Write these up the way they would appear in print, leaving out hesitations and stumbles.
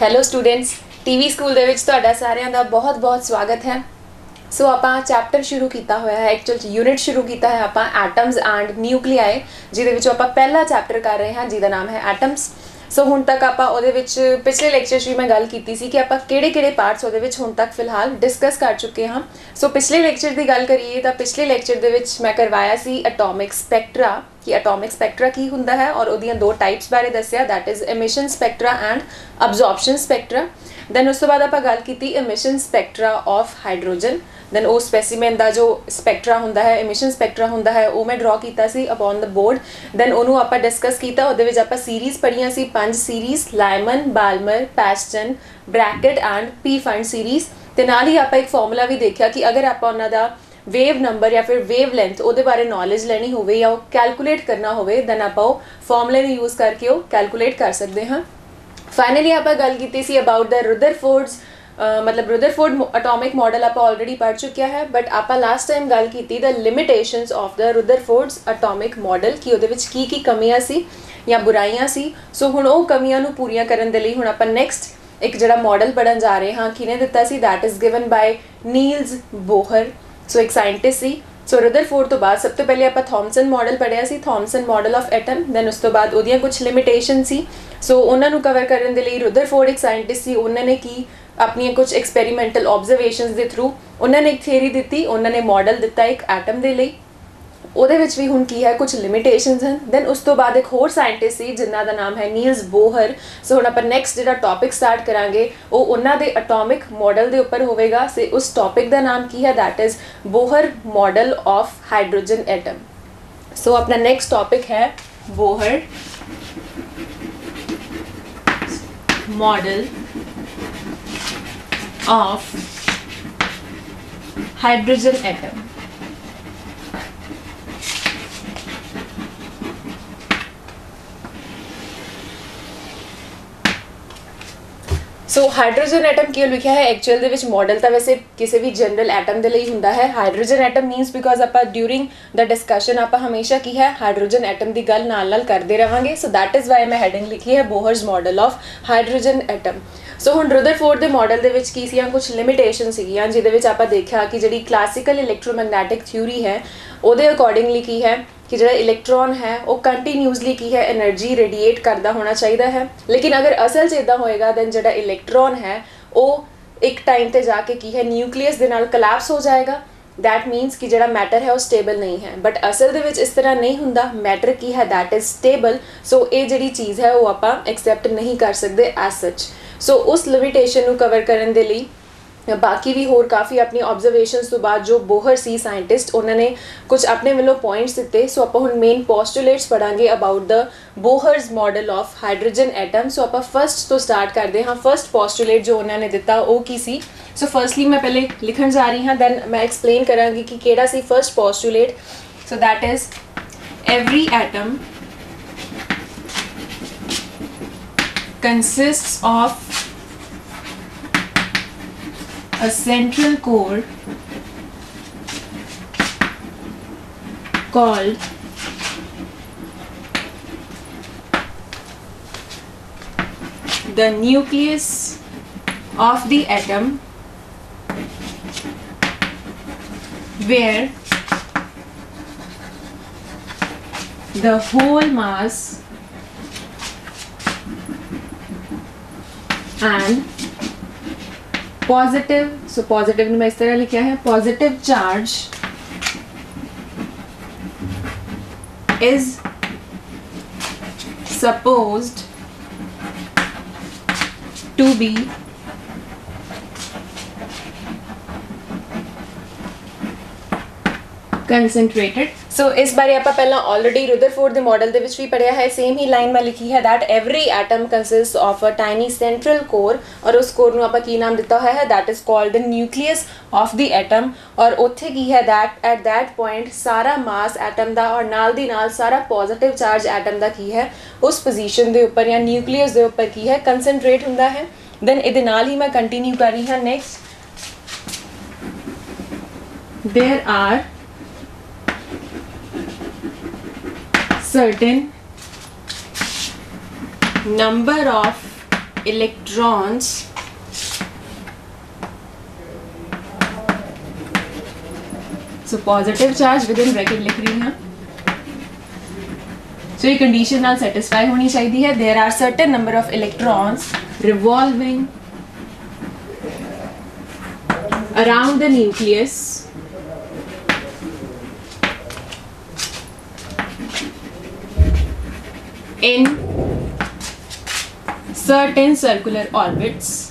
Hello students, TV school ਦੇ ਵਿੱਚ ਤੁਹਾਡਾ ਸਾਰਿਆਂ ਦਾ ਬਹੁਤ-ਬਹੁਤ ਸਵਾਗਤ ਹੈ। ਸੋ ਆਪਾਂ ਚੈਪਟਰ ਸ਼ੁਰੂ ਕੀਤਾ ਹੋਇਆ ਹੈ, ਐਕਚੁਅਲ ਯੂਨਿਟ ਸ਼ੁਰੂ ਕੀਤਾ ਹੈ ਆਪਾਂ ਐਟਮਸ ਐਂਡ ਨਿਊਕਲੀਆਈ, ਜਿਹਦੇ ਵਿੱਚ ਆਪਾਂ ਪਹਿਲਾ ਚੈਪਟਰ ਕਰ ਰਹੇ ਹਾਂ ਜਿਹਦਾ ਨਾਮ ਹੈ ਐਟਮਸ। ਸੋ ਹੁਣ ਤੱਕ ਆਪਾਂ ਉਹਦੇ ਵਿੱਚ ਪਿਛਲੇ ਲੈਕਚਰ 'ਚ ਵੀ ਮੈਂ ਗੱਲ ਕੀਤੀ ਸੀ ਕਿ ਆਪਾਂ ਕਿਹੜੇ ਪਾਰਟਸ ਉਹਦੇ ਵਿੱਚ ਹੁਣ ਤੱਕ ਫਿਲਹਾਲ ਡਿਸਕਸ ਕਰ ਚੁੱਕੇ ਹਾਂ। ਸੋ ਪਿਛਲੇ ਲੈਕਚਰ ਦੀ ਗੱਲ ਕਰੀਏ ਤਾਂ ਪਿਛਲੇ ਲੈਕਚਰ ਦੇ ਵਿੱਚ ਮੈਂ ਕਰਵਾਇਆ ਸੀ ਐਟੋਮਿਕ ਸਪੈਕਟਰਾ, ਕਿ ਐਟੋਮਿਕ ਸਪੈਕਟਰਾ ਕੀ ਹੁੰਦਾ ਹੈ ਔਰ ਉਹਦੀਆਂ ਦੋ ਟਾਈਪਸ ਬਾਰੇ ਦੱਸਿਆ, that is emission spectra and absorption spectra. Then ਉਸ ਤੋਂ ਬਾਅਦ ਆਪਾਂ ਗੱਲ ਕੀਤੀ emission spectra of hydrogen. Then ਉਹ ਸਪੈਸੀਮੈਨ ਦਾ ਜੋ ਸਪੈਕਟਰਾ ਹੁੰਦਾ ਹੈ, ਐਮਿਸ਼ਨ ਸਪੈਕਟਰਾ ਹੁੰਦਾ ਹੈ, ਉਹ ਮੈਂ ਡਰਾ ਕੀਤਾ ਸੀ ਅਪਨ ਦ ਬੋਰਡ। ਦੈਨ ਉਹਨੂੰ ਆਪਾਂ ਡਿਸਕਸ ਕੀਤਾ, ਉਹਦੇ ਵਿੱਚ ਆਪਾਂ ਸੀਰੀਜ਼ ਪੜ੍ਹੀਆਂ ਸੀ 5 series, Lyman, Balmer, Paschen, Brackett and Pfund series. ਤੇ ਨਾਲ ਹੀ ਆਪਾਂ ਇੱਕ ਫਾਰਮੂਲਾ ਵੀ ਦੇਖਿਆ ਕਿ ਅਗਰ ਆਪਾਂ ਉਹਨਾਂ ਦਾ ਵੇਵ ਨੰਬਰ ਜਾਂ ਫਿਰ ਵੇਵ ਲੈਂਥ ਉਹਦੇ ਬਾਰੇ ਨੌਲੇਜ ਲੈਣੀ ਹੋਵੇ ਜਾਂ ਉਹ ਕੈਲਕੂਲੇਟ ਕਰਨਾ ਹੋਵੇ, ਦੈਨ ਆਪਾਂ ਉਹ ਫਾਰਮੂਲੇ ਨੂੰ ਯੂਜ਼ ਕਰਕੇ ਉਹ ਕੈਲਕੂਲੇਟ ਕਰ ਸਕਦੇ ਹਾਂ। ਫਾਈਨਲੀ ਆਪਾਂ ਗੱਲ ਕੀਤੀ ਸੀ ਅਬਾਊਟ ਦ ਰੁਦਰਫੋਰਡਸ, मतलब रुदरफोर्ड एटॉमिक मॉडल आप ऑलरेडी पढ़ चुकिया है, बट आप लास्ट टाइम गल की the limitations of the Rutherford's atomic model कि ਉਹਦੇ ਵਿੱਚ ਕੀ ਕਮੀਆਂ ਸੀ ਜਾਂ ਬੁਰਾਈਆਂ ਸੀ। ਸੋ ਹੁਣ ਉਹ ਕਮੀਆਂ ਨੂੰ ਪੂਰੀਆਂ ਕਰਨ ਦੇ ਲਈ ਹੁਣ ਆਪਾਂ ਨੈਕਸਟ ਇੱਕ ਜਿਹੜਾ ਮਾਡਲ ਪੜਨ ਜਾ ਰਹੇ ਹਾਂ, ਕਿਹਨੇ ਦਿੱਤਾ ਸੀ, that is given by Niels Bohr. So ਇੱਕ ਸਾਇੰਟਿਸਟ ਸੀ। ਸੋ ਰੁਦਰਫੋਰਡ ਤੋਂ ਬਾਅਦ ਸਭ ਤੋਂ ਪਹਿਲੇ ਆਪਾਂ ਥॉमसन ਮਾਡਲ ਪੜਿਆ ਸੀ, ਥॉमसन ਮਾਡਲ ਆਫ ਐਟਮ। ਦੈਨ ਉਸ ਤੋਂ ਬਾਅਦ ਉਹਦੀਆਂ ਕੁਝ ਲਿਮਿਟੇਸ਼ਨ ਸੀ, ਸੋ ਉਹਨਾਂ ਨੂੰ ਕਵਰ ਕਰਨ ਦੇ ਲਈ ਰੁਦਰਫੋਰਡ ਇੱਕ ਸਾਇੰਟਿਸਟ ਸੀ, ਉਹਨਾਂ ਨੇ ਕੀ ਆਪਣੀਆਂ ਕੁਝ ਐਕਸਪੈਰੀਮੈਂਟਲ ਆਬਜ਼ਰਵੇਸ਼ਨਸ ਦੇ ਥਰੂ ਉਹਨਾਂ ਨੇ ਇੱਕ ਥਿਊਰੀ ਦਿੱਤੀ, ਉਹਨਾਂ ਨੇ ਮਾਡਲ ਦਿੱਤਾ ਇੱਕ ਐਟਮ ਦੇ ਲਈ। ਉਹਦੇ ਵਿੱਚ ਵੀ ਹੁਣ ਕੀ ਹੈ, ਕੁਝ ਲਿਮਿਟੇਸ਼ਨਸ ਹਨ। ਦੈਨ ਉਸ ਤੋਂ ਬਾਅਦ ਇੱਕ ਹੋਰ ਸਾਇੰਟਿਸਟ ਸੀ ਜਿਨ੍ਹਾਂ ਦਾ ਨਾਮ ਹੈ ਨੀਲਸ ਬੋਹਰ। ਸੋ ਹੁਣ ਆਪਾਂ ਨੈਕਸਟ ਜਿਹੜਾ ਟੌਪਿਕ ਸਟਾਰਟ ਕਰਾਂਗੇ ਉਹ ਉਹਨਾਂ ਦੇ ਐਟੋਮਿਕ ਮਾਡਲ ਦੇ ਉੱਪਰ ਹੋਵੇਗਾ। ਸੇ ਉਸ ਟੌਪਿਕ ਦਾ ਨਾਮ ਕੀ ਹੈ, that is Bohr model of hydrogen atom. So ਆਪਣਾ ਨੈਕਸਟ ਟੌਪਿਕ ਹੈ Bohr model of hydrogen atom। So hydrogen atom ਕਿਉਂ ਲਿਖਿਆ ਹੈ, ਐਕਚੁਅਲ ਦੇ ਵਿੱਚ ਮਾਡਲ ਤਾਂ ਵੈਸੇ ਕਿਸੇ ਵੀ ਜਨਰਲ ਐਟਮ ਦੇ ਲਈ ਹੁੰਦਾ ਹੈ। ਹਾਈਡਰੋਜਨ ਐਟਮ ਮੀਨਸ ਬਿਕੋਜ਼ ਆਪਾਂ ਡਿਊਰਿੰਗ ਦ ਡਿਸਕਸ਼ਨ ਆਪਾਂ ਹਮੇਸ਼ਾ ਕੀ ਹੈ ਹਾਈਡਰੋਜਨ ਐਟਮ ਦੀ ਗੱਲ ਨਾਲ ਕਰਦੇ ਰਹਾਂਗੇ। ਸੋ ਦੈਟ ਇਜ਼ ਵਾਈ ਮੈਂ ਹੈਡਿੰਗ ਲਿਖੀ ਹੈ ਬੋਹਰਸ ਮਾਡਲ ਆਫ ਹਾਈਡਰੋਜਨ ਐਟਮ। ਸੋ ਹੁਣ ਰੁਦਰਫੋਰਡ ਦੇ ਮਾਡਲ ਦੇ ਵਿੱਚ ਕੀ ਸੀਆਂ, ਕੁਝ ਲਿਮਿਟੇਸ਼ਨ ਸੀਗੀਆਂ, ਜਿਹਦੇ ਵਿੱਚ ਆਪਾਂ ਦੇਖਿਆ ਕਿ ਜਿਹੜੀ ਕਲਾਸੀਕਲ ਇਲੈਕਟ੍ਰੋਮੈਗਨੈਟਿਕ ਥਿਊਰੀ ਹੈ ਉਹਦੇ ਅਕੋਰਡਿੰਗਲੀ ਕੀ ਹੈ ਕਿ ਜਿਹੜਾ ਇਲੈਕਟ੍ਰੋਨ ਹੈ ਉਹ ਕੰਟੀਨਿਊਸਲੀ ਕੀ ਹੈ એનર્ਜੀ ਰੇਡੀਏਟ ਕਰਦਾ ਹੋਣਾ ਚਾਹੀਦਾ ਹੈ। ਲੇਕਿਨ ਅਗਰ ਅਸਲ 'ਚ ਇੱਦਾਂ ਹੋਏਗਾ ਦੈਨ ਜਿਹੜਾ ਇਲੈਕਟ੍ਰੋਨ ਹੈ ਉਹ ਇੱਕ ਟਾਈਮ ਤੇ ਜਾ ਕੇ ਕੀ ਹੈ ਨਿਊਕਲੀਅਸ ਦੇ ਨਾਲ ਕੋਲੈਪਸ ਹੋ ਜਾਏਗਾ। ਦੈਟ ਮੀਨਸ ਕਿ ਜਿਹੜਾ ਮੈਟਰ ਹੈ ਉਹ ਸਟੇਬਲ ਨਹੀਂ ਹੈ, ਬਟ ਅਸਲ ਦੇ ਵਿੱਚ ਇਸ ਤਰ੍ਹਾਂ ਨਹੀਂ ਹੁੰਦਾ। ਮੈਟਰ ਕੀ ਹੈ, ਦੈਟ ਇਜ਼ ਸਟੇਬਲ। ਸੋ ਇਹ ਜਿਹੜੀ ਚੀਜ਼ ਹੈ ਉਹ ਆਪਾਂ ਐਕਸੈਪਟ ਨਹੀਂ ਕਰ ਸਕਦੇ ਐਜ਼ ਸੱਚ। ਸੋ ਉਸ ਲਿਮਿਟੇਸ਼ਨ ਨੂੰ ਕਵਰ ਕਰਨ ਦੇ ਲਈ ਬਾਕੀ ਵੀ ਹੋਰ ਕਾਫੀ ਆਪਣੀ ਆਬਜ਼ਰਵੇਸ਼ਨਸ ਤੋਂ ਬਾਅਦ ਜੋ ਬੋਹਰ ਸੀ ਸਾਇੰਟਿਸਟ, ਉਹਨਾਂ ਨੇ ਕੁਝ ਆਪਣੇ ਵੱਲੋਂ ਪੁਆਇੰਟਸ ਦਿੱਤੇ। ਸੋ ਆਪਾਂ ਹੁਣ ਮੇਨ ਪੋਸਟੂਲੇਟਸ ਪੜਾਂਗੇ about the Bohr's model of hydrogen atom. So ਆਪਾਂ ਫਸਟ ਤੋਂ ਸਟਾਰਟ ਕਰਦੇ ਹਾਂ। ਫਸਟ ਪੋਸਟੂਲੇਟ ਜੋ ਉਹਨਾਂ ਨੇ ਦਿੱਤਾ ਉਹ ਕੀ ਸੀ। ਸੋ ਫਰਸਟਲੀ ਮੈਂ ਪਹਿਲੇ ਲਿਖਣ ਜਾ ਰਹੀ ਹਾਂ, ਦੈਨ ਮੈਂ ਐਕਸਪਲੇਨ ਕਰਾਂਗੀ ਕਿ ਕਿਹੜਾ ਸੀ first postulate. So that is every atom consists of a central core called the nucleus of the atom, where the whole mass and positive, so positive ने मैं इस तरह लिखा है, positive charge is supposed to be concentrated। सो इस बारे आप पहला ऑलरेडी रुदरफोर्ड के मॉडल भी पढ़िया है, सेम ही लाइन में लिखी है that every atom consist of a tiny central core, और उस कोर को आप की नाम दिता है that is called the nucleus of the atom. और उत्थे की है दैट एट दैट पॉइंट सारा मास एटम का और नाल दी नाल सारा पॉजिटिव चार्ज एटम का की है उस पोजीशन के उपर या न्यूक्लियस के उपर की है कंसनट्रेट होंदा है। दैन इहदे नाल ही मैं कंटिन्यू कर रही हाँ। Next there are certain number of electrons so positive charge within bracket लिख रही हूँ so ये condition नाल satisfy होनी चाहिए है there are certain number of electrons revolving around the nucleus in certain circular orbits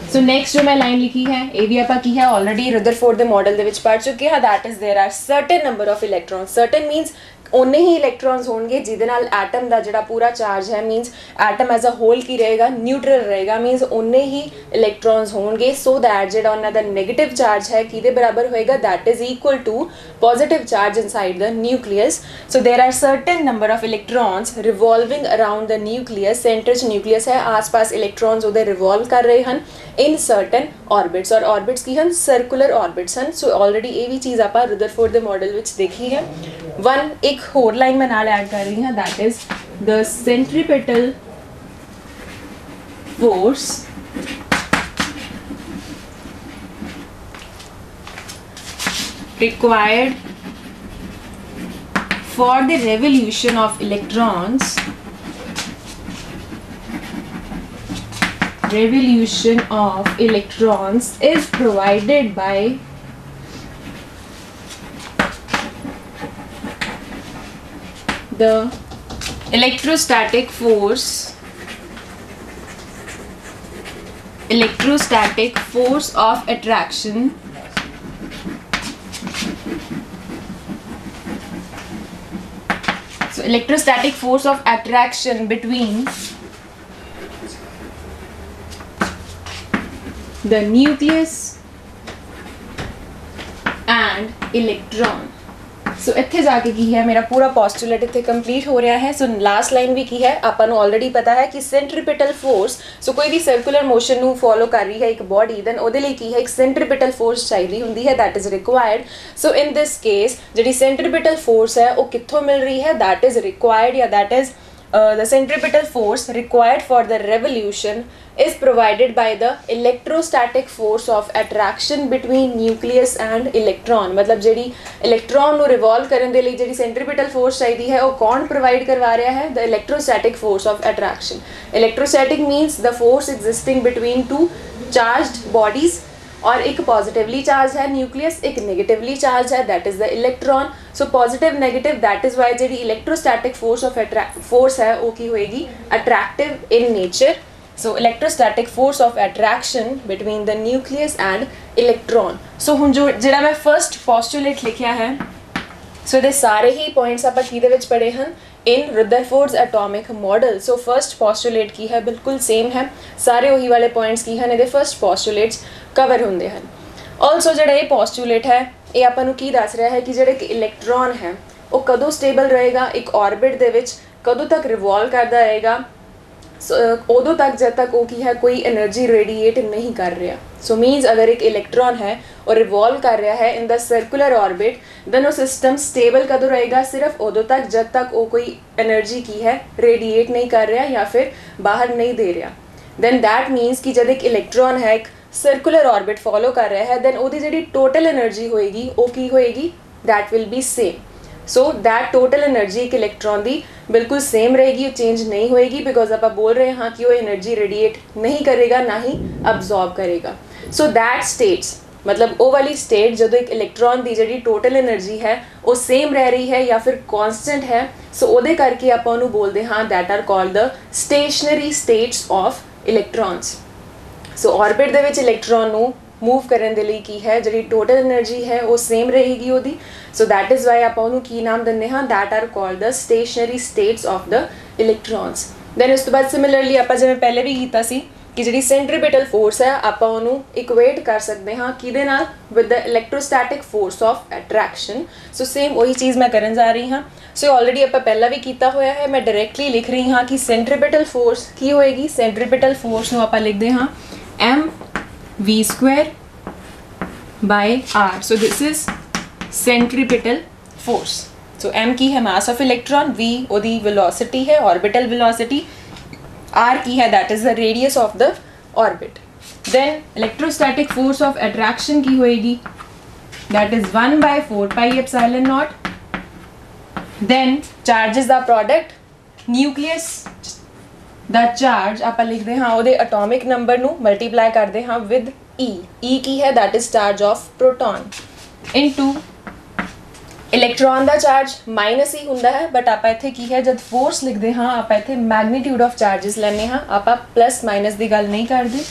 so next जो मैं लाइन लिखी है ये भी आपा की है ऑलरेडी रदरफोर्ड दे मॉडल दे विच पढ़ चुके हैं that is there are certain number of electrons certain means उन्ने ही इलेक्ट्रॉन्स होंगे जिहदे नाल एटम का जिहड़ा पूरा चार्ज है means atom as a whole की रहेगा न्यूट्रल रहेगा मीन्स उन्ने ही इलेक्ट्रॉन्स होंगे सो दैट जिहड़ा उन्हां दा नेगेटिव चार्ज है किहदे बराबर होएगा that is equal to positive charge inside the nucleus so there are certain number of electrons revolving around the nucleus centre च न्यूक्लियस है आस-पास इलेक्ट्रॉन्स उहदे रिवॉल्व कर रहे हैं इन सर्टेन ऑर्बिट्स और ऑर्बिट्स की हैं सर्कुलर ऑर्बिट्स हैं सो ऑलरेडी ये भी चीज़ आप रदरफोर्ड दे मॉडल विच देखी है वन एक होर लाइन मैं नाल ऐड कर रही हूँ that is the centripetal force required for the revolution of electrons is provided by the electrostatic force of attraction so electrostatic force of attraction between the nucleus and electron सो इत्थे जाके की है मेरा पूरा पोस्टुलेट इत्थे कंप्लीट हो रहा है सो लास्ट लाइन भी की है आपां नूं ऑलरेडी पता है कि सेंट्रीपिटल फोर्स सो कोई भी सर्कुलर मोशन नूं फॉलो कर रही है एक बॉडी दैन ਉਹਦੇ ਲਈ की है एक सेंट्रीपिटल फोर्स चाहिए हुंदी है that is required so in this case जिहड़ी सेंट्रीपिटल फोर्स है वो कित्थों मिल रही है दैट इज रिक्वायर्ड या that is the centripetal force required for the revolution is provided by the electrostatic force of attraction between nucleus and electron मतलब JD electron ਨੂੰ revolve ਕਰਨ ਦੇ ਲਈ ਜਿਹੜੀ सेंट्रीपिटल फोर्स चाहिए है वो कौन प्रोवाइड करवा रहा है the electrostatic force of attraction electrostatic means the force existing between two charged bodies और एक पॉजिटिवली चार्ज है न्यूक्लियस एक नेगेटिवली चार्ज है that is the electron so positive negative that is why जी इलेक्ट्रोस्टैटिक फोर्स है वो की होएगी attractive in nature so electrostatic force of attraction between the nucleus and electron so हुण जो जिहड़ा मैं फर्स्ट पोस्टुलेट लिखिया है सो ये सारे ही पॉइंट्स आप किहदे विच पढ़े हैं in Rutherford's atomic model so first postulate की है बिल्कुल सेम है सारे वही वाले पॉइंट्स की हैं ये फर्स्ट पोस्टुलेट्स कवर होंदे हैं ऑल्सो जिहड़ा ये पोस्टुलेट है ये आपां नूं की दस रहा है कि जिहड़ा एक इलैक्ट्रॉन है वो कदों स्टेबल रहेगा एक ऑर्बिट दे विच कदों तक रिवॉल्व करता रहेगा उदों तक जब तक वो की है कोई एनर्जी रेडिएट नहीं कर रहा सो मीन्स अगर एक इलेक्ट्रॉन है और रिवॉल्व कर रहा है in the circular orbit then वो सिस्टम स्टेबल कदों रहेगा सिर्फ उदों तक जब तक वो कोई एनर्जी की है रेडिएट नहीं कर रहा या फिर बाहर नहीं दे रहा देन दैट मीन्स कि जब एक इलेक्ट्रॉन है एक सर्कुलर ऑर्बिट फॉलो कर रहा है देन वो जी टोटल एनर्जी होएगी वो की होएगी that will be same so that total energy एक इलेक्ट्रॉन की बिल्कुल सेम रहेगी चेंज नहीं होएगी बिकॉज आप बोल रहे हैं हाँ कि वो एनर्जी रेडिएट नहीं करेगा ना ही अब्जॉर्ब करेगा सो दैट स्टेट्स मतलब वो वाली स्टेट जो एक इलेक्ट्रॉन की जी टोटल एनर्जी है वो सेम रह रही है या फिर कॉन्सटेंट है सो वो करके आप बोलते हाँ that are called the stationary states of electrons so orbit दे विच इलेक्ट्रॉन नूं मूव करने के लिए की है जी टोटल एनर्जी है वो सेम रहेगी वो सो दैट इज़ वाई आप की नाम देने हाँ that are called the stationary states of the electrons then उस तो बाद सिमिलरली आप जिवें पहले भी कीता सी कि जी सेंट्रीपिटल फोर्स है आप इक्वेट कर सकते हाँ कि with the electrostatic force of attraction so same वही चीज़ मैं करन जा रही हाँ सो ऑलरेडी आप पहला भी किया होया है मैं डायरेक्टली लिख रही हाँ कि सेंट्रीपिटल फोर्स की होएगी सेंट्रीपिटल फोर्स आप लिखते हाँ mv² by r so this is centripetal force so m की है मास ऑफ इलेक्ट्रॉन, v ओदी वेलोसिटी है, ऑर्बिटल वेलोसिटी, r की है that is the radius of the orbit. Then electrostatic force of attraction की होएगी that is 1/4 pi epsilon naught. Then charges the product nucleus the charge ਆਪਾਂ ਲਿਖਦੇ ਹਾਂ ਉਹਦੇ ਐਟੋਮਿਕ ਨੰਬਰ ਨੂੰ ਮਲਟੀਪਲਾਈ ਕਰਦੇ ਹਾਂ ਵਿਦ e ਕੀ ਹੈ that is charge of proton into electron ਦਾ ਚਾਰਜ ਮਾਈਨਸ ਹੀ ਹੁੰਦਾ ਹੈ ਬਟ ਆਪਾਂ ਇੱਥੇ ਕੀ ਹੈ ਜਦ ਫੋਰਸ ਲਿਖਦੇ ਹਾਂ ਆਪਾਂ ਇੱਥੇ ਮੈਗਨੀਟਿਊਡ ਆਫ ਚਾਰजेस ਲੈਣੇ ਹਾਂ, ਆਪਾਂ ਪਲੱਸ ਮਾਈਨਸ ਦੀ ਗੱਲ ਨਹੀਂ ਕਰਦੇ।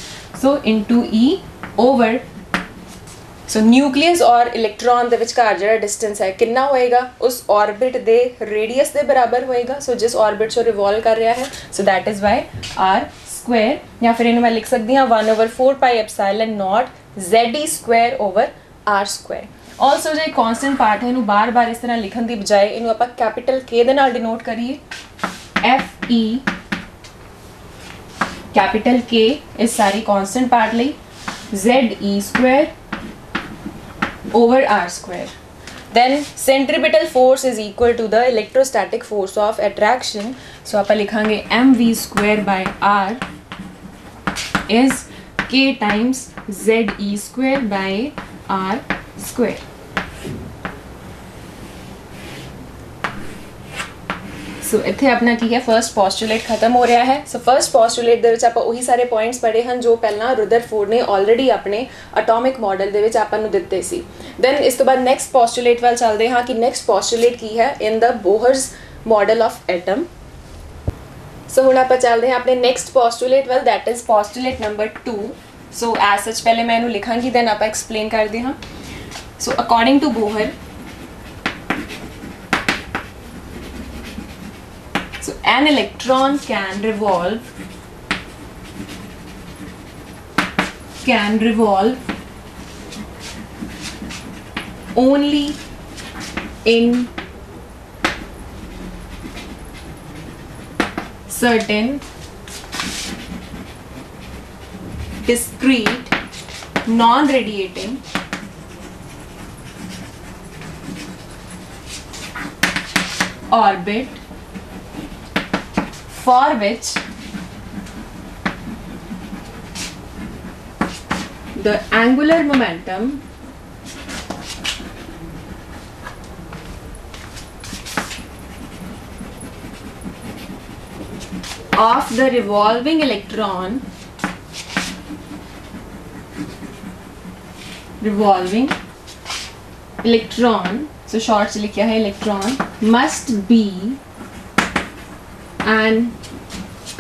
ਸੋ ਇਨਟੂ e ਓਵਰ ਸੋ ਨਿਊਕਲੀਅਸ ਔਰ ਇਲੈਕਟ੍ਰॉन ਦੇ ਵਿਚਕਾਰ ਜਿਹੜਾ ਡਿਸਟੈਂਸ ਹੈ ਕਿੰਨਾ ਹੋਏਗਾ ਉਸ ਆਰਬਿਟ ਦੇ ਰੇਡੀਅਸ ਦੇ ਬਰਾਬਰ ਹੋਏਗਾ। ਸੋ ਜਿਸ ਆਰਬਿਟ 'ਚੋਂ ਰਿਵੋਲਵ ਕਰ ਰਿਹਾ ਹੈ so that is y r square, या फिर इन्हें मैं लिख सकती हाँ 1/4 pi epsilon naught ZE square over r square. Also जो कॉन्स्टेंट पार्ट है इन्हू बार बार इस तरह लिखने की बजाय इन्हू आप कैपिटल K दे नाल डिनोट करिए, FE कैपिटल K इस सारी कॉन्स्टेंट पार्ट लई ZE square over r square. Then centripetal force is equal to the electrostatic force of attraction. So आप लिखांगे mv square by r is k times ZE square by r square. सो इत्थे अपना की है first postulate खत्म हो रहा है। सो first postulate दे विच आपां उही सारे पॉइंट्स पढ़े हैं जो पहला रुदरफोर्ड ने ऑलरेडी अपने एटॉमिक मॉडल दे विच आपां नूं दित्ते सी। दैन इस तो बाद नैक्सट पोस्टुलेट वाल चलते हाँ कि नैक्सट पोस्टुलेट की है in the Bohr's model of atom. So हुण आपां चलते हैं अपने नैक्सट पोस्टुलेट वाल that is postulate number 2। So as such पहले मैं इहनूं लिखांगी दैन आपां एक्सप्लेन करदे हाँ। So according to Bohr so an electron can revolve only in certain discrete non-radiating orbit for which the angular momentum of the revolving electron so short से लिखा है electron must be an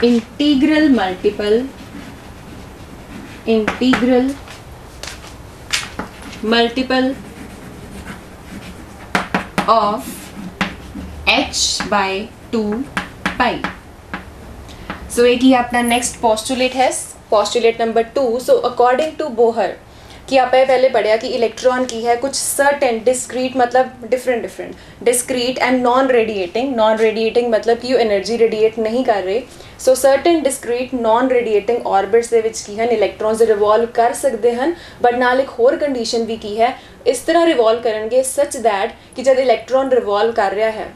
integral multiple of h by 2 pi। सो एक ही अपना next postulate है postulate number 2। So according to Bohr कि आप पहले पढ़िया कि इलेक्ट्रॉन की है कुछ सर्टेन डिस्क्रीट मतलब different discrete and non radiating मतलब कि वो एनर्जी रेडिएट नहीं कर रहे। So certain discrete non radiating orbits दे विच की है इलेक्ट्रॉन्स रिवॉल्व कर सकते हैं बट नाल एक होर कंडीशन भी की है इस तरह रिवॉल्व करेंगे सच दैट कि जब इलेक्ट्रॉन रिवॉल्व कर रहा है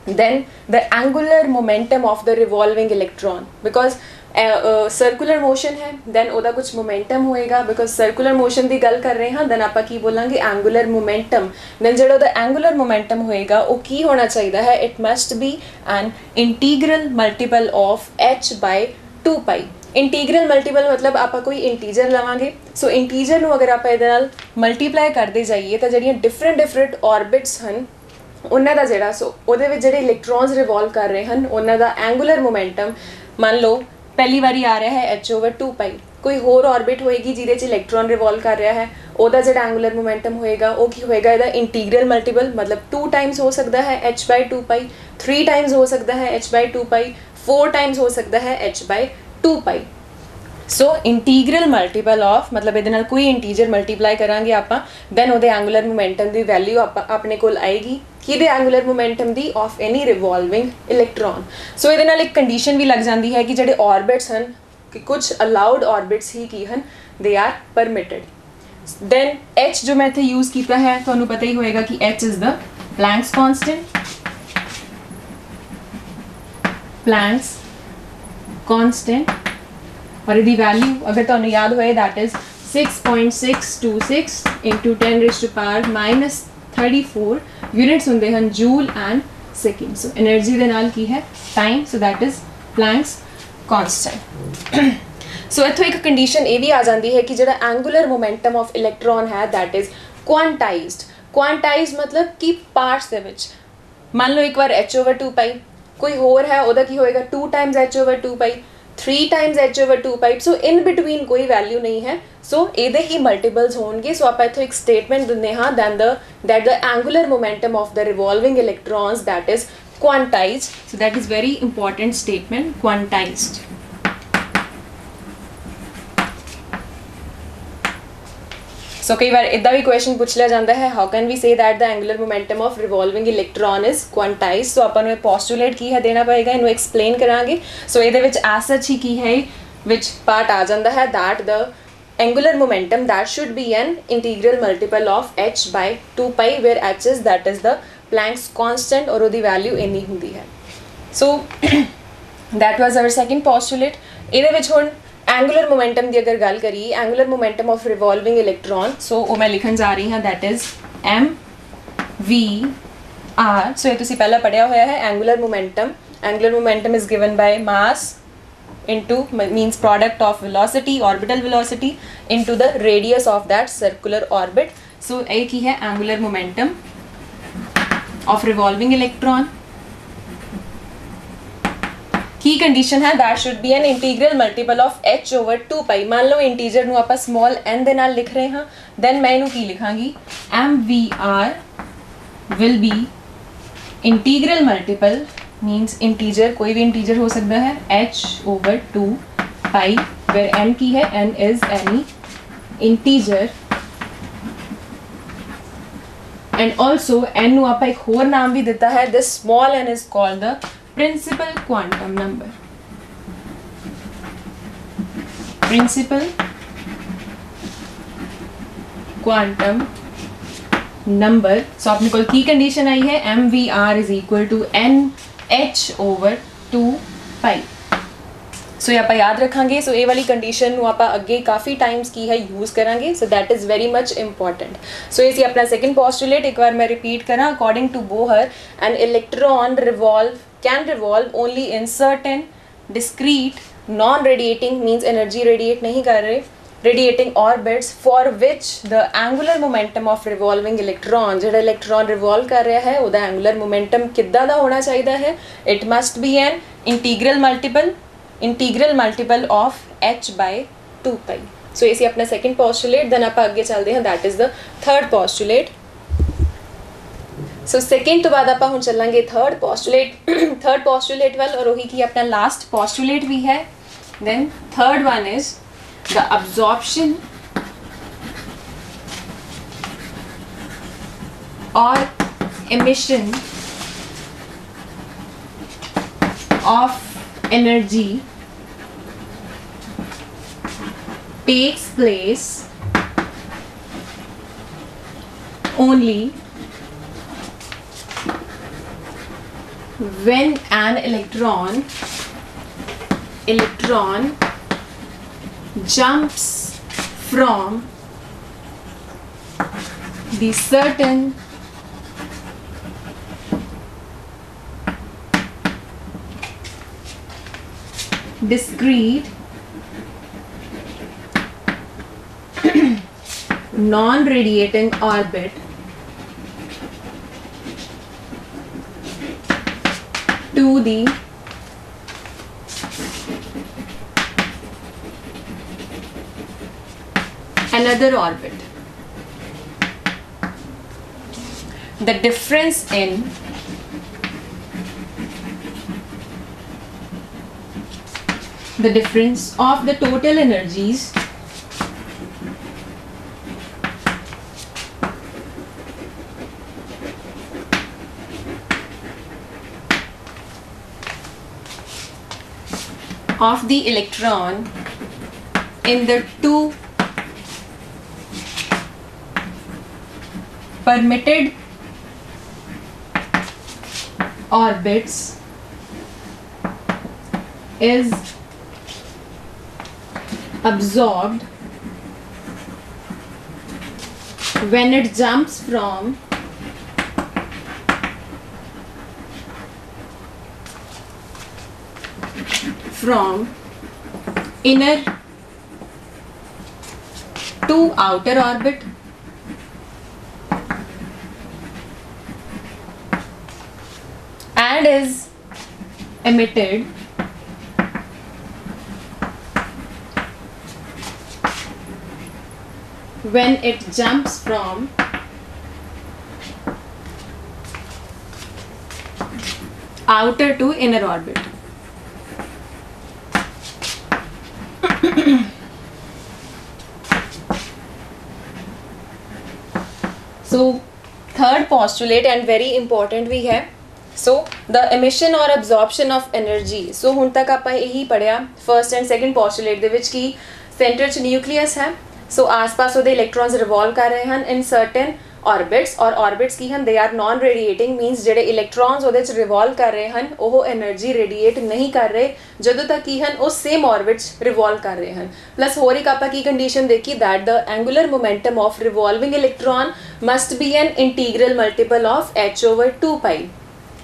then the angular momentum of the revolving electron because circular motion है दैन ओदा कुछ मोमेंटम होएगा बिकॉज सर्कुलर मोशन की गल कर रहे हैं दैन आप की बोलांगे एंगुलर मोमेंटम। दैन जो एंगुलर मोमेंटम होएगा वो की होना चाहिए है it must be an integral multiple of h by 2 pi. Integral multiple मतलब आप कोई इंटीजर लवांगे। सो इंटीजर नूं अगर आप इहदे नाल मल्टीप्लाई करते जाइए तो जिहड़ियां डिफरेंट ऑर्बिट्स हैं उन्हां दा जिहड़ा सो उहदे विच जिहड़े इलैक्ट्रॉन्स रिवॉल्व कर रहे हैं उन्हां दा एंगुलर मोमेंटम मान लो पहली बारी आ रहा है h ओवर 2 पाई। कोई होर ऑर्बिट होएगी जिहदे च इलैक्ट्रॉन रिवॉल्व कर रहा है ओदा जिहड़ा एंगुलर मोमेंटम होएगा वो की होएगा इहदा इंटीग्रल मल्टीपल मतलब 2 टाइम्स हो सकता है h बाय 2 पाई, 3 टाइम्स हो सकता है h बाय 2 पाई, 4 टाइम्स हो सकता है h by 2 pi. So integral multiple of मतलब इहदे नाल कोई इंटीजर मल्टीप्लाई करांगे आपां दैन उहदे एंगुलर मोमेंटम दी वैल्यू अपने कोल आएगी किहदे एंगुलर मोमेंटम दी of any revolving electron. So इहदे नाल एक कंडीशन भी लग जाती है कि जिहड़े ऑर्बिट्स हैं कि कुछ अलाउड ऑर्बिट्स ही की हैं they are permitted. Then h जो मैं इत्थे यूज़ किया है तुहानूं पता ही होएगा कि h is the Planck's constant Planck's constant और यदि वैल्यू अगर तुहानू याद होए दैट इज 6.626 into 10⁻⁻34 यूनिट्स होंदे हैं joule and second. So energy दे नाल की है time, so that is Planck's constant. So इत्थों एक कंडीशन ये भी आ जाती है कि जिहड़ा एंगुलर मोमेंटम ऑफ इलैक्ट्रॉन है दैट इज क्वांटाइज्ड. क्वांटाइज्ड मतलब कि पार्ट्स दे विच मान लो एक बार h/2π, कोई होर है ਉਹਦਾ ਕੀ होएगा 2 times h/2π, 3 times h/2π. So in between कोई वैल्यू नहीं है. सो ਇਹਦੇ ही मल्टीपल्स होंगे. सो ਆਪਾਂ ਇੱਥੋਂ एक स्टेटमेंट ਦਿੰਦੇ ਹਾਂ that the angular momentum of the revolving electrons that is quantized. So that is very important statement, quantized. सो कई बार इदा भी क्वेश्चन पूछ लिया जाता है how can we say that the angular momentum of revolving electron is quantize. So अपन ਨੂੰ postulate की है देना पड़ेगा, इनू एक्सप्लेन करांगे. सो ਇਹਦੇ ਵਿੱਚ ਐਸ ਸੱਚ ਹੀ ਕੀ ਹੈ which part आ जाता है that the angular momentum that should be an integral multiple of h by 2π where h is that is the Planck's constant और ਉਹਦੀ वैल्यू ਇੰਨੀ ਹੁੰਦੀ ਹੈ. So that was our second postulate. ਇਹਦੇ ਵਿੱਚ ਹੁਣ एंगुलर मोमेंटम की अगर गल करिए angular momentum of revolving electron. So वो मैं लिखन जा रही हाँ दैट इज mv/r. सो ये तुसी पहला पढ़िया होया है angular momentum is given by mass into means product of velocity, orbital velocity into the radius of that circular orbit. So एक ही है angular momentum of revolving electron. की कंडीशन है that should be an integral multiple of h/2π. मान लो integer नू आपां small n दे नाल लिख रहे हाँ, दैन मैं इनू की लिखांगी mvr will be integral multiple मीनस integer कोई भी इंटीजर हो सकता है h/2π वेयर n की है n is any integer and also n नू आपां एक होर नाम भी दिता है. This small n is called the principal quantum number. Principal quantum number. So अपने को की कंडीशन आई है mvr is equal to nh/2π. सो ये आप याद रखेंगे. सो ये वाली कंडीशन आप अगे काफ़ी टाइम्स की है यूज़ करांगे. So that is very much important. So ये अपना सेकंड पोस्टुलेट एक बार मैं रिपीट करा. According to Bohr an electron can revolve only in certain discrete non-radiating means energy radiate नहीं कर रहे radiating orbits for which the angular momentum of revolving electron जो इलेक्ट्रॉन रिवॉल्व कर रहा है उसका angular momentum कितना दा होना चाहिए है. it must be an integral multiple of h by 2π. so ये अपना second postulate. then आप आगे चलते हैं that is the third postulate. So second तो बाद आप हम चलेंगे थर्ड पोस्टुलेट वाल और वही की अपना लास्ट पोस्टुलेट भी है. Then third one is the absorption और emission of energy takes place only when an electron jumps from the certain discrete non-radiating orbit to the another orbit. The difference in of the total energies of the electron in the two permitted orbits is absorbed when it jumps from inner to outer orbit and is emitted when it jumps from outer to inner orbit. So third postulate and very important भी है. So the emission or absorption of energy. So ਹੁਣ तक ਆਪਾਂ ਇਹੀ पढ़िया first and second postulate ਦੇ ਵਿੱਚ कि center ਚ nucleus है. So आस-पास ਉਹਦੇ electrons revolve ਕਰ ਰਹੇ ਹਨ in certain orbits और orbits ਕੀ ਹਨ they are non radiating means ਜਿਹੜੇ electrons ਉਹਦੇ ਚ revolve ਕਰ ਰਹੇ ਹਨ ਉਹ energy radiate ਨਹੀਂ ਕਰ ਰਹੇ ਜਦੋਂ ਤੱਕ ਕੀ ਹਨ ਉਹ same orbits revolve ਕਰ ਰਹੇ ਹਨ plus ਹੋਰ ਇੱਕ ਆਪਾਂ ਕੀ condition ਦੇਖੀ that the angular momentum of revolving electron must be an integral multiple of h over 2 pi.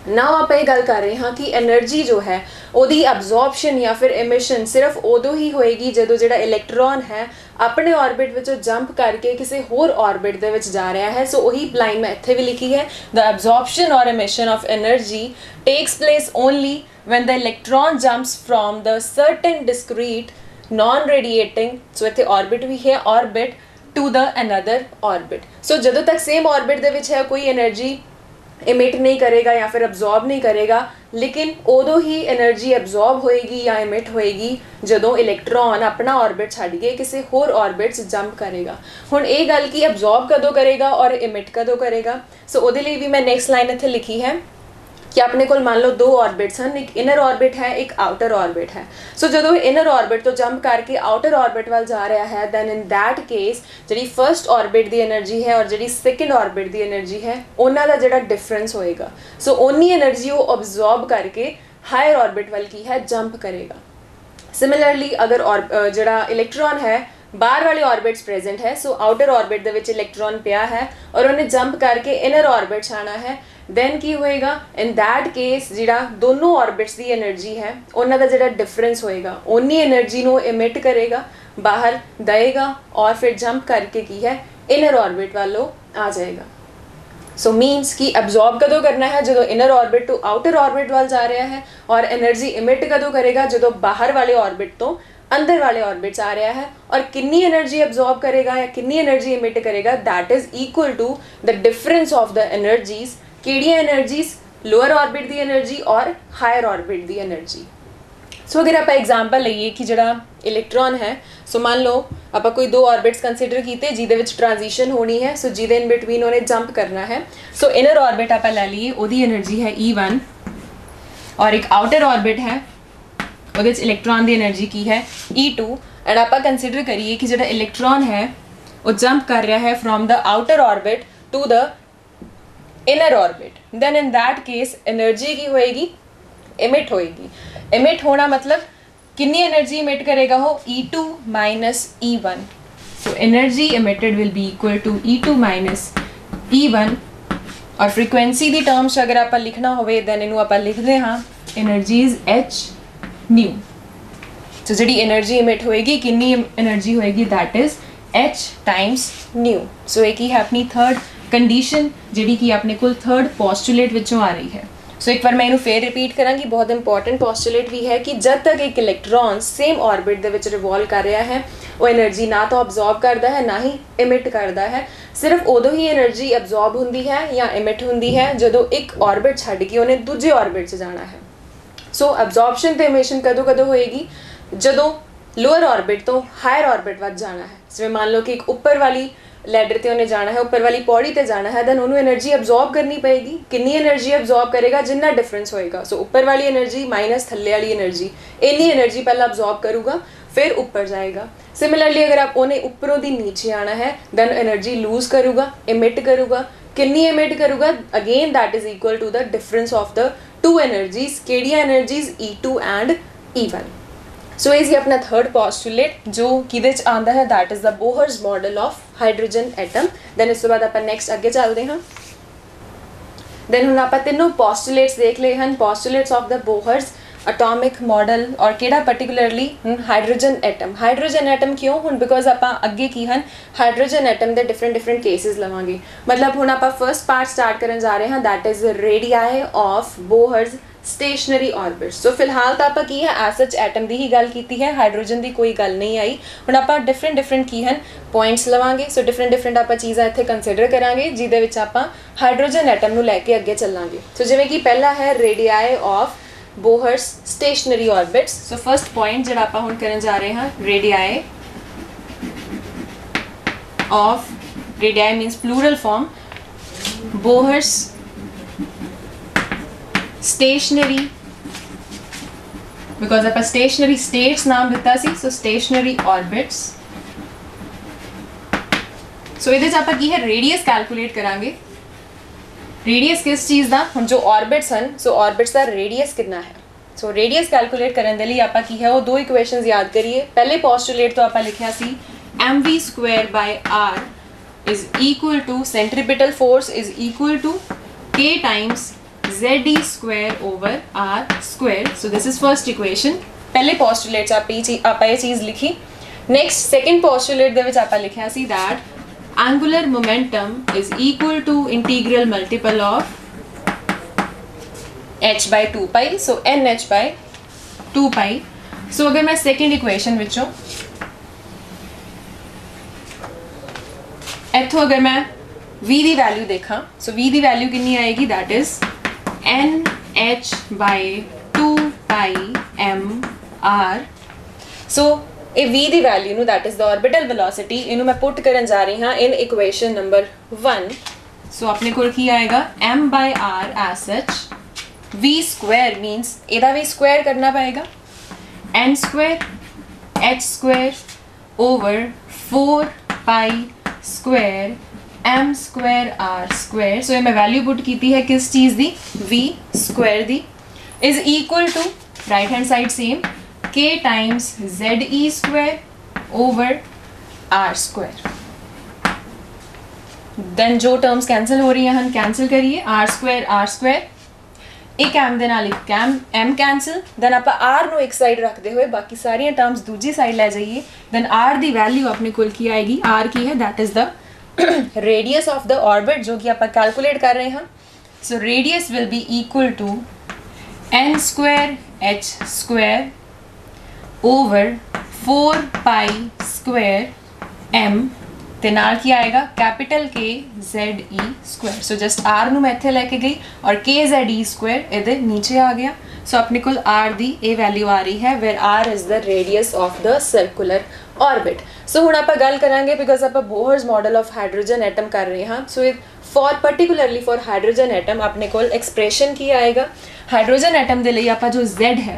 Now आप ये गल कर रहे हैं कि एनर्जी जो है ओदी absorption या फिर emission सिर्फ उदों ही होएगी जदों जिहड़ा इलेक्ट्रॉन है अपने ऑर्बिट विचों जंप करके किसी होर ऑर्बिट दे विच जा रहा है. सो वही लाइन मैं इत्थे भी लिखी है the absorption or emission of energy takes place only when the electron jumps from the certain discrete non-radiating so इत्थे ऑर्बिट भी है orbit to the another orbit. सो जदों तक सेम ऑर्बिट दे विच है कोई एनर्जी इमिट नहीं करेगा या फिर अब्जॉर्ब नहीं करेगा लेकिन उदों ही एनर्जी अब्जॉर्ब होएगी या इमिट होएगी जदों इलेक्ट्रॉन अपना ऑर्बिट छड्ड के किसी होर ऑर्बिट च जंप करेगा. हुण ये गल कि अब्जॉर्ब कदों करेगा और इमिट कदों करेगा. सो उहदे लई भी मैं नैक्सट लाइन इत्थे लिखी है कि अपने को मान लो दो ऑर्बिट्स हैं एक इनर ऑर्बिट है एक आउटर ऑर्बिट है. सो जो इनर ऑर्बिट तो जंप करके आउटर ऑर्बिट वाल जा रहा है दैन इन दैट केस जी फर्स्ट ऑर्बिट की एनर्जी है और जी सैकेंड ऑर्बिट की एनर्जी है उन्होंने का जो डिफरेंस होएगा. सो उन्नी एनर्जी वो अब्जॉर्ब करके हायर ऑर्बिट वाल की है जंप करेगा. सिमिलरली अगर जो इलेक्ट्रॉन है बाहर वाले ऑर्बिट्स प्रेजेंट है सो आउटर ऑर्बिट दे विच इलेक्ट्रॉन पिया है और उन्हें जंप करके इनर ऑर्बिट आना है दैन की होएगा इन दैट केस जिहड़ा दोनों ऑर्बिट्स की एनर्जी है उन्होंने का जो डिफरेंस होएगा उन्नी एनर्जी को इमिट करेगा बाहर देगा और फिर जंप करके की है इनर ऑर्बिट वालों आ जाएगा. सो मीनस कि अब्जॉर्ब कदों करना है जो inner orbit to outer orbit वाल जा रहा है और एनर्जी इमिट कदों करेगा जो बाहर वाले ऑर्बिट तो अंदर वाले ऑर्बिट्स आ रहा है और कितनी एनर्जी अब्जॉर्ब करेगा या कितनी एनर्जी इमिट करेगा that is equal to the difference of the energies केड़ियां एनर्जीज लोअर ऑर्बिट की एनर्जी और हायर ऑर्बिट की एनर्जी. सो अगर आप एग्जाम्पल लीए कि जड़ा इलेक्ट्रॉन है सो मान लो आप कोई दो ऑर्बिट्स कंसीडर किए जिदे विच ट्रांजिशन होनी है सो जिदे इन बिटवीन उन्हें जंप करना है. सो इनर ऑर्बिट आप लै लीए उहदी एनर्जी है E1 और एक आउटर ऑर्बिट है उहदे विच इलेक्ट्रॉन की एनर्जी की है E2 एंड आप कंसीडर करिए कि जो इलेक्ट्रॉन है वो जंप कर रहा है from the outer orbit to the inner orbit then in that case energy की होएगी इमिट होएगी. इमिट होना मतलब कितनी एनर्जी इमिट करेगा हो E2 minus E1. So energy emitted will be equal to E2 minus E1 और फ्रीक्वेंसी की टर्म्स अगर आप लिखना होवे दैन इनू आप लिखते हाँ energy is H nu. So जी एनर्जी इमिट होएगी कितनी एनर्जी होएगी that is H times nu. So एक ही है अपनी थर्ड कंडीशन जी कि अपने को थर्ड पोस्टुलेट विचों आ रही है. सो एक बार मैं इन्हू फिर रिपीट करांगी बहुत इंपॉर्टेंट पोस्टुलेट भी है कि जब तक एक इलेक्ट्रॉन सेम ऑर्बिट दे विच रिवॉल्व कर रहा है वो एनर्जी ना तो अब्जॉर्ब करता है ना ही इमिट करता है. सिर्फ उदों ही एनर्जी अब्जॉर्ब होंदी है या इमिट होंदी है जदों एक ऑर्बिट छड्ड के उन्हें दूजे ऑर्बिट च जाना है. सो अब्जॉर्प्शन तो इमिशन कदों कदों होएगी जदों लोअर ऑर्बिट तो हायर ऑर्बिट वध जाना है. जिवें मान लो कि एक ऊपर वाली लैडर ते उन्हें जाना है ऊपर वाली पौड़ी ते जाना है दैन उन्होंने एनर्जी अब्जॉर्ब करनी पड़ेगी. कितनी एनर्जी अब्जॉर्ब करेगा जिन्ना डिफरेंस होएगा. सो ऊपर वाली एनर्जी माइनस थल्ले वाली एनर्जी इन्नी एनर्जी पहले अब्जॉर्ब करूँगा फिर ऊपर जाएगा. सिमिलरली अगर आप उन्हें ऊपरों दी नीचे आना है दैन एनर्जी लूज करूँगा इमिट करूँगा कितनी इमिट करूँगा again that is equal to the difference of the two energies केड़ियां energies E2 and E1। So ये अपना थर्ड पोस्टुलेट जो किहदे च आंदा है, that is the Bohr's model of hydrogen atom. Then इस तो बाद आप नैक्सट अगे चलते हैं। दैन हुण आप तीनों पोस्टुलेट्स देख लए हैं, postulates of the Bohr's atomic model और केड़ा particularly hydrogen atom. Hydrogen atom क्यों हुण बिकॉज आप अगे की हैं हाइड्रोजन एटम के डिफरेंट केसिस लवांगे। मतलब हुण आप फर्स्ट पार्ट स्टार्ट करन जा रहे हैं, that is radii of Bohr's stationary orbits. So फिलहाल तो आप की है एज सच एटम की ही गल की है, हाइड्रोजन की कोई गल नहीं आई। हुण आप डिफरेंट की हैं पॉइंट्स लवांगे। सो डिफरेंट आप चीज़ां इत्थे कंसिडर करांगे जिहदे विच आप हाइड्रोजन एटम नूं लैके अगे चलांगे। सो जिवें कि पहला है radii of Bohr's stationary orbits. So first point जो आप हुण करन जा रहे हैं, radii of, radii means plural form, Bohr's stationary, because आप स्टेशनरी स्टेट्स नाम दिता सी, सो स्टेशनरी ऑर्बिट्स। सो ये आप की है रेडियस कैलकुलेट करांगे। रेडियस किस चीज़ का, हम जो ऑर्बिट्स हैं, सो ऑर्बिट्स का रेडियस कितना है। सो रेडियस कैलकुलेट करने के लिए आप की है वो दो इक्वेशंस याद करिए। पहले पोस्टुलेट तो आप लिखा सी mv² is equal to centripetal force is equal to k times Ze²/r²। So this is first equation. पहले पोस्टुलेट आप ये चीज़ लिखी। नैक्सट सेकेंड पोस्टुलेट दे विच आप लिखा सी that angular momentum is equal to integral multiple of h by 2 pi, so nh by 2 pi। so अगर मैं सेकेंड इक्वेशन विचों इत्थों अगर मैं v की वैल्यू देखा, सो v की वैल्यू कितनी आएगी, that is nh by 2 pi m r। So A v की वैल्यू नू, that is the orbital velocity, इनू मैं पुट करन जा रही हाँ इन इक्वेशन नंबर 1। सो अपने को की आएगा m/r एज सच, v² मीनस एदा v स्क्वायर करना पड़ेगा, n² h² over 4 pi square m² r²। सो ये मैं वैल्यू पुट की है किस चीज़ दी, v² दी, is equal to right hand side same k times Ze² over r²। Then जो टर्म्स कैंसिल हो रही हैं हम कैंसिल करिए, r² एक m दे नाल एक m कैंसिल। देन आप r नू एक साइड रखते हुए बाकी सारियां टर्म्स दूजी साइड ले जाइए। देन r दी वैल्यू अपने कोल की आएगी, r की है that is the radius of the orbit जो कि आप कैलकुलेट कर रहे हैं। So radius will be equal to n² h² over 4 pi square m ते नाल की आएगा capital K Ze²। So just r नू मैं इत्थे लेके गई और K Ze² इधर नीचे आ गया। सो अपने को r दी ए वैल्यू आ रही है where r is the radius of the circular orbit. So हुण आप गल करांगे बिकॉज आप Bohr's model of hydrogen atom कर रहे हैं। So for particularly for hydrogen atom अपने को एक्सप्रेशन की आएगा, हाइड्रोजन एटम के लिए आप जो Z है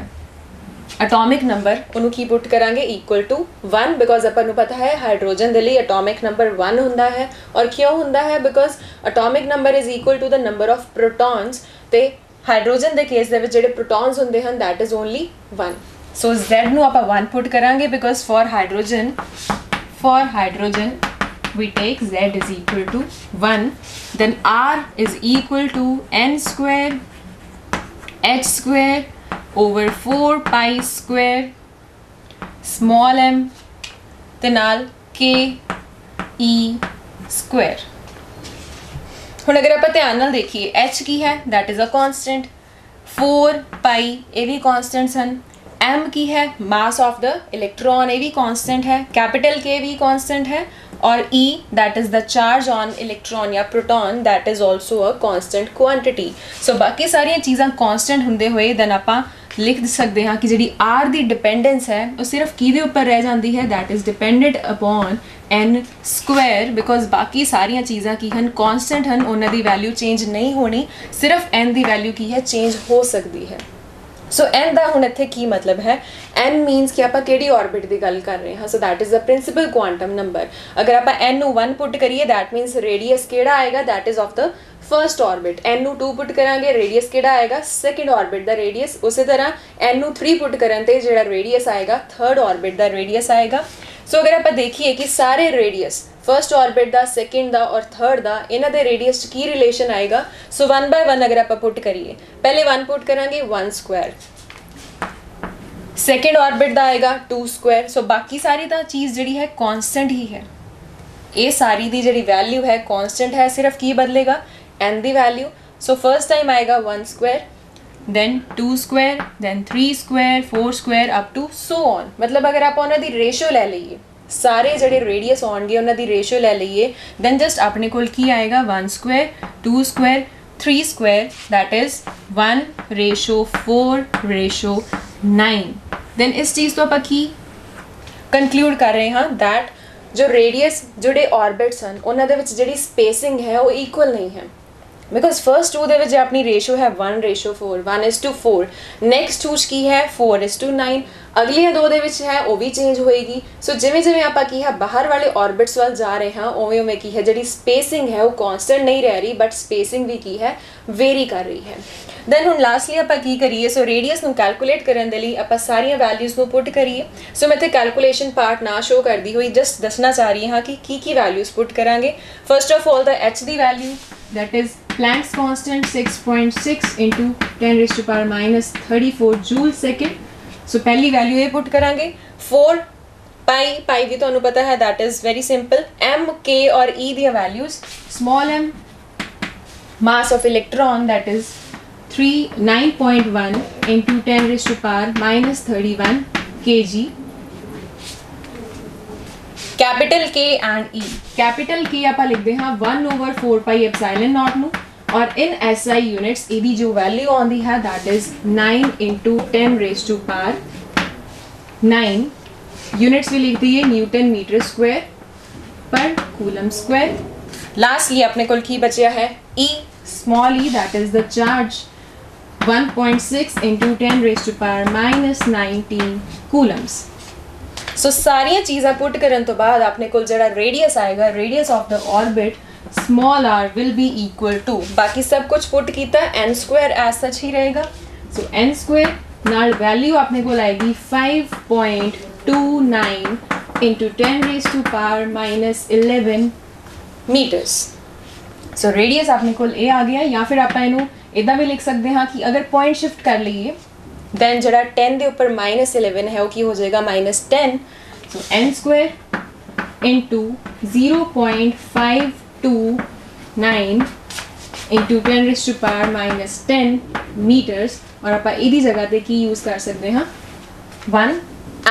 अटोमिक नंबर उन्होंने की पुट करांगे इक्वल टू 1 बिकॉज अपन पता है हाइड्रोजन के लिए अटोमिक नंबर 1 होंदा है। और क्यों होंदा है, because atomic number is equal to the number of protons, ते हाइड्रोजन के केस दे विच जिहड़े प्रोटॉन्स होंदे हैं that is only 1। So Z नू आप 1 पुट करांगे because for hydrogen we take Z is equal to 1, then R is equal to n² h² over 4 pi square small m ते नाल K E²। हुण अगर आप ध्यान नाल देखिए H की है दैट इज़ अ कॉन्स्टेंट, 4 पाई ये भी कॉन्स्टेंट्स हैं, m की है मास ऑफ द इलेक्ट्रॉन ये भी कॉन्स्टेंट है, कैपिटल K भी कॉन्स्टेंट है, और E that is the charge on electron या proton that is also a constant quantity. So बाकी सारिया चीज़ां कॉन्स्टेंट होंदे हुए दैन आप लिख सकते हैं कि जी R की डिपेंडेंस है वो सिर्फ किहदे उपर रह जाती है, that is dependent upon n² because बाकी सारिया चीज़ां की हैं कॉन्स्टेंट हैं, उन्होंने दी वैल्यू चेंज नहीं होनी, सिर्फ n की वैल्यू की है चेंज हो सकती है। सो n का हुण इत्थे की मतलब है, n मीनस कि आप किहड़ी ऑर्बिट की गल कर रहे हैं, so that is the principal quantum number. अगर आप n नू 1 पुट करिए दैट मीनस रेडियस किहड़ा आएगा, that is of the first orbit n ਨੂੰ 2 ਪੁੱਟ ਕਰਾਂਗੇ ਰੇਡੀਅਸ ਕਿਹੜਾ ਆਏਗਾ ਸੈਕੰਡ ऑर्बिट ਦਾ ਰੇਡੀਅਸ ਉਸੇ ਤਰ੍ਹਾਂ n ਨੂੰ 3 ਪੁੱਟ ਕਰਨ ਤੇ ਜਿਹੜਾ ਰੇਡੀਅਸ ਆਏਗਾ ਥਰਡ ऑर्बिट ਦਾ ਰੇਡੀਅਸ ਆਏਗਾ ਸੋ ਅਗਰ ਆਪਾਂ ਦੇਖੀਏ ਕਿ ਸਾਰੇ ਰੇਡੀਅਸ फर्स्ट ऑर्बिट ਦਾ ਸੈਕੰਡ ਦਾ ਔਰ ਥਰਡ ਦਾ ਇਹਨਾਂ ਦੇ ਰੇਡੀਅਸ 'ਚ ਕੀ ਰਿਲੇਸ਼ਨ ਆਏਗਾ ਸੋ 1 ਬਾਈ 1 ਅਗਰ ਆਪਾਂ ਪੁੱਟ ਕਰੀਏ ਪਹਿਲੇ 1 ਪੁੱਟ ਕਰਾਂਗੇ 1 ਸਕੁਆयर सेकेंड ऑर्बिट ਦਾ ਆਏਗਾ 2 ਸਕੁਆयर ਸੋ ਬਾਕੀ ਸਾਰੀ ਤਾਂ ਚੀਜ਼ ਜਿਹੜੀ ਹੈ ਕਾਂਸਟੈਂਟ ਹੀ ਹੈ ਇਹ ਸਾਰੀ ਦੀ ਜਿਹੜੀ ਵੈਲਿਊ ਹੈ ਕਾਂਸਟੈਂਟ ਹੈ ਸਿਰਫ ਕੀ ਬਦਲੇਗਾ n ਦੀ ਵੈਲਿਊ ਸੋ ਫਰਸਟ ਟਾਈਮ ਆਏਗਾ 1 square then 2 square then 3 square 4 square up to so on ਮਤਲਬ ਅਗਰ ਆਪਾਂ ਉਹਨਾਂ ਦੀ ਰੇਸ਼ੋ ਲੈ ਲਈਏ ਸਾਰੇ ਜਿਹੜੇ ਰੇਡੀਅਸ ਆਉਣਗੇ ਉਹਨਾਂ ਦੀ ਰੇਸ਼ੋ ਲੈ ਲਈਏ then ਜਸਟ ਆਪਣੇ ਕੋਲ ਕੀ ਆਏਗਾ 1 ਸਕੁਆयर 2 ਸਕੁਆयर 3 ਸਕੁਆयर that is 1:4:9 then ਇਸ ਚੀਜ਼ ਤੋਂ ਆਪਾਂ ਕੀ ਕਨਕਲੂਡ ਕਰ ਰਹੇ ਹਾਂ that ਜੋ ਰੇਡੀਅਸ ਜਿਹੜੇ ऑर्बिट्स ਹਨ ਉਹਨਾਂ ਦੇ ਵਿੱਚ ਜਿਹੜੀ ਸਪੇਸਿੰਗ ਹੈ ਉਹ ਇਕੁਅਲ ਨਹੀਂ ਹੈ ਬਿਕਾਜ਼ ਫਰਸਟ 2 ਦੇ ਵਿੱਚ ਆਪਣੀ ਰੇਸ਼ੋ ਹੈ 1:4 1:4 ਨੈਕਸਟ 2 ਕੀ ਹੈ 4:9 ਅਗਲੀਆਂ 2 ਦੇ ਵਿੱਚ ਹੈ ਉਹ ਵੀ ਚੇਂਜ ਹੋਏਗੀ ਸੋ ਜਿਵੇਂ ਜਿਵੇਂ ਆਪਾਂ ਕੀ ਹੈ ਬਾਹਰ ਵਾਲੇ ऑर्बिट्स ਵੱਲ ਜਾ ਰਹੇ ਹਾਂ ਉਵੇਂ ਉਵੇਂ ਕੀ ਹੈ ਜਿਹੜੀ ਸਪੇਸਿੰਗ ਹੈ ਉਹ ਕਾਂਸਟੈਂਟ ਨਹੀਂ ਰਹਿ ਰਹੀ ਬਟ ਸਪੇਸਿੰਗ ਵੀ ਕੀ ਹੈ ਵੇਰੀ ਕਰ ਰਹੀ ਹੈ then ਹੁਣ ਲਾਸਟਲੀ ਆਪਾਂ ਕੀ ਕਰੀਏ ਸੋ ਰੇਡੀਅਸ ਨੂੰ ਕੈਲਕੂਲੇਟ ਕਰਨ ਦੇ ਲਈ ਆਪਾਂ ਸਾਰੀਆਂ ਵੈਲਿਊਜ਼ ਨੂੰ ਪੁੱਟ ਕਰੀਏ ਸੋ ਮੈਂ ਇੱਥੇ ਕੈਲਕੂਲੇਸ਼ਨ ਪਾਰਟ ਨਾ ਸ਼ੋ ਕਰਦੀ ਹੋਈ ਜਸਟ ਦੱਸਣਾ ਚਾਹ ਰਹੀ ਹਾਂ ਕਿ ਕੀ ਵੈਲਿਊਜ਼ ਪੁੱਟ ਕਰਾਂਗੇ first of all the h the value that is Planck's constant 6.6 into 10 raised to power minus 34 joule second so पहली वैल्यू ये पुट करांगे 4 पाई भी तो पता है that is very simple m k और e the values small m mass of electron that is 9.1 into 10 raised to power minus 31 kg capital K and E capital K ਆਪਾਂ ਲਿਖਦੇ ਹਾਂ 1/4 pi epsilon naught ਨੂੰ और in SI units ਇਹਦੀ जो value ਆਉਂਦੀ ਹੈ that is 9 into 10 raised to power 9 units ਵੀ ਲਿਖ ਦਈਏ newton metre square per coulomb square lastly ਆਪਣੇ ਕੋਲ ਕੀ ਬਚਿਆ ਹੈ E small e that is the charge 1.6 into 10 raised to power minus 19 coulombs सो सारियां चीज़ां पुट करन तो बाद अपने कोल जड़ा रेडियस आएगा radius of the orbit small r will be equal to बाकी सब कुछ पुट कीता n स्क्वायर एज सच ही रहेगा सो n स्क्वायर नाल वैल्यू अपने कोल आएगी 5.29 into 10 raised to power minus 11 metres so radius अपने कोल ए आ गया या फिर ਆਪਾਂ ਇਹਨੂੰ ਇਦਾਂ ਵੀ ਲਿਖ ਸਕਦੇ ਹਾਂ ਕਿ ਅਗਰ ਪੁਆਇੰਟ ਸ਼ਿਫਟ ਕਰ ਲਈਏ then जड़ा 10 ਦੇ ਉੱਪਰ -11 है वो की हो जाएगा -10 so n square into 0.529 into 10 raised to power -10 meters और ਆਪਾਂ ਇਹਦੀ ਜਗ੍ਹਾ ਤੇ ਕੀ ਯੂਜ਼ ਕਰ ਸਕਦੇ ਹਾਂ 1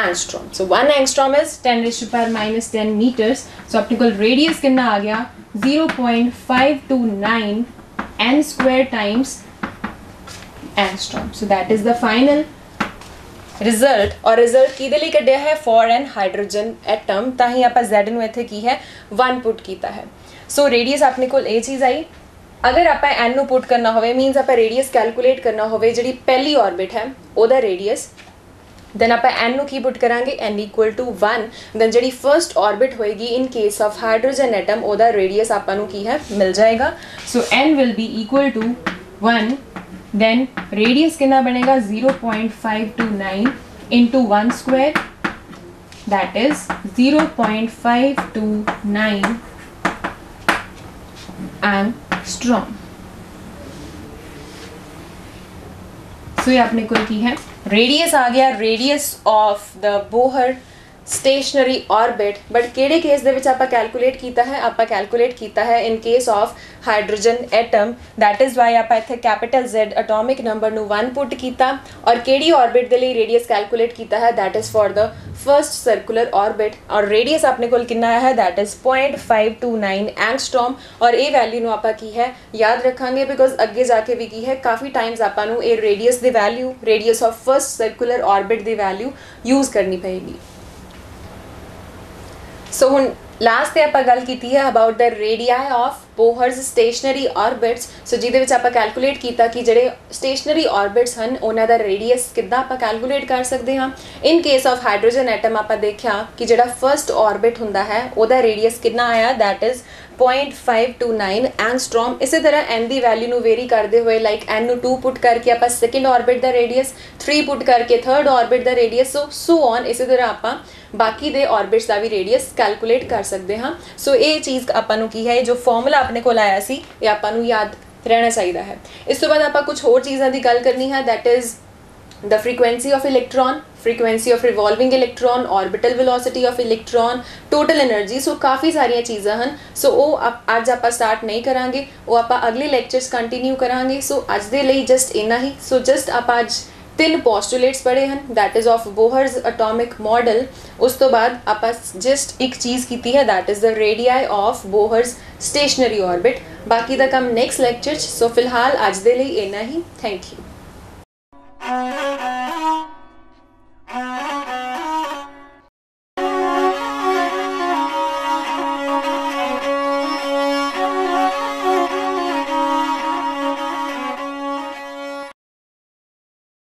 angstrom so 1 angstrom is 10 raised to power -10 meters so ਆਪਣੇ ਕੋਲ radius ਕਿੰਨਾ ਆ ਗਿਆ 0.529 n square times angstrom so that is the final result और result ਕਿਹਦੇ ਲਈ ਕੱਢਿਆ ਹੈ for an hydrogen atom ਤਾਂ ਹੀ ਆਪਾਂ z ਨੂੰ ਇੱਥੇ ਕੀ ਹੈ 1 ਪੁੱਟ ਕੀਤਾ ਹੈ ਸੋ radius ਆਪਣੇ ਕੋਲ ਇਹ ਚੀਜ਼ ਆਈ ਅਗਰ ਆਪਾਂ n ਨੂੰ ਪੁੱਟ ਕਰਨਾ ਹੋਵੇ ਮੀਨਸ ਆਪਾਂ radius ਕੈਲਕੂਲੇਟ ਕਰਨਾ ਹੋਵੇ ਜਿਹੜੀ ਪਹਿਲੀ orbit ਹੈ ਉਹਦਾ radius then ਆਪਾਂ n ਨੂੰ ਕੀ ਪੁੱਟ ਕਰਾਂਗੇ n equal to 1 then ਜਿਹੜੀ first orbit ਹੋਏਗੀ in case of hydrogen atom ਉਹਦਾ radius ਆਪਾਂ ਨੂੰ ਕੀ ਹੈ ਮਿਲ ਜਾਏਗਾ so n will be equal to 1 then radius कितना बनेगा 0.529 into 1 square that is 0.529 angstrom so ये अपने को की है radius आ गया radius of the Bohr stationary orbit but ਕਿਹੜੇ ਕੇਸ ਦੇ ਵਿੱਚ ਆਪਾਂ ਕੈਲਕੂਲੇਟ ਕੀਤਾ ਹੈ ਆਪਾਂ ਕੈਲਕੂਲੇਟ ਕੀਤਾ ਹੈ in case of hydrogen atom that is why ਆਪਾਂ ਇੱਥੇ capital Z atomic number ਨੂੰ 1 ਪੁੱਟ ਕੀਤਾ ਔਰ ਕਿਹੜੀ orbit ਦੇ ਲਈ radius ਕੈਲਕੂਲੇਟ ਕੀਤਾ ਹੈ that is for the first circular orbit ਔਰ radius ਆਪਣੇ ਕੋਲ ਕਿੰਨਾ ਆਇਆ ਹੈ that is 0.529 angstrom ਔਰ ਇਹ ਵੈਲਿਊ ਨੂੰ ਆਪਾਂ ਕੀ ਹੈ ਯਾਦ ਰੱਖਾਂਗੇ ਬਿਕੋਜ਼ ਅੱਗੇ ਜਾ ਕੇ ਵੀ ਕੀ ਹੈ ਕਾਫੀ ਟਾਈਮਸ ਆਪਾਂ ਨੂੰ ਇਹ radius the value radius of first circular orbit the value use ਕਰਨੀ ਪਏਗੀ सो हुण लास्ट ते आपां गल कीती है about the radii of Bohr's stationary orbits. So ਜਿਹਦੇ ਵਿੱਚ ਆਪਾਂ ਕੈਲਕੂਲੇਟ ਕੀਤਾ ਕਿ ਜਿਹੜੇ ਸਟੇਸ਼ਨਰੀ ਆਰਬਿਟਸ ਹਨ ਉਹਨਾਂ ਦਾ ਰੇਡੀਅਸ ਕਿੱਦਾਂ ਆਪਾਂ ਕੈਲਕੂਲੇਟ ਕਰ ਸਕਦੇ ਹਾਂ। In case of hydrogen atom ਆਪਾਂ ਦੇਖਿਆ ਕਿ ਜਿਹੜਾ ਫਰਸਟ ਆਰਬਿਟ ਹੁੰਦਾ ਹੈ ਉਹਦਾ ਰੇਡੀਅਸ ਕਿੰਨਾ ਆਇਆ, ਦੈਟ ਇਜ਼ 0.529 ਐਂਗਸਟ੍ਰੋਮ। ਇਸੇ ਤਰ੍ਹਾਂ n ਦੀ ਵੈਲਿਊ ਨੂੰ ਵੇਰੀ ਕਰਦੇ ਹੋਏ ਲਾਈਕ n ਨੂੰ 2 ਪੁੱਟ ਕਰਕੇ ਆਪਾਂ ਸੈਕੰਡ ਆਰਬਿਟ ਦਾ ਰੇਡੀਅਸ, 3 ਪੁੱਟ ਕਰਕੇ third orbit the radius, so on. ਇਸੇ ਤਰ੍ਹਾਂ ਆਪਾਂ ਬਾਕੀ ਦੇ ਆਰਬਿਟਸ ਦਾ ਵੀ ਰੇਡੀਅਸ ਕੈਲਕੂਲੇਟ ਕਰ ਸਕਦੇ ਹਾਂ। ਸੋ ਇਹ ਚੀਜ਼ ਆਪਾਂ ਨੂੰ ਕੀ ਹੈ, ਜੋ ਫਾਰਮੂਲਾ ਆਪਣੇ ਕੋਲ ਆਇਆ ਸੀ ਇਹ ਆਪਾਂ ਨੂੰ ਯਾਦ ਰਹਿਣਾ ਚਾਹੀਦਾ ਹੈ। ਇਸ ਤੋਂ ਬਾਅਦ ਆਪਾਂ ਕੁਝ ਹੋਰ ਚੀਜ਼ਾਂ ਦੀ ਗੱਲ ਕਰਨੀ ਹੈ, that is the frequency of electron, frequency of revolving electron, orbital velocity of electron, total energy। सो काफ़ी सारिया चीज़ां हैं। सो वो अज आप स्टार्ट नहीं करांगे, वो आप अगले लैक्चर्स कंटिन्यू करांगे। सो अज दे लई जस्ट इन्ना ही। सो जस्ट आप अज 3 पोस्टुलेट्स पढ़े हैं, that is of Bohr's atomic model. उस तो बाद आप जस्ट एक चीज़ की है, that is the radii of Bohr's stationery orbit. बाकी दा कम नैक्सट लैक्चर। सो फिलहाल अज दे लई इन्ना ही। Thank you.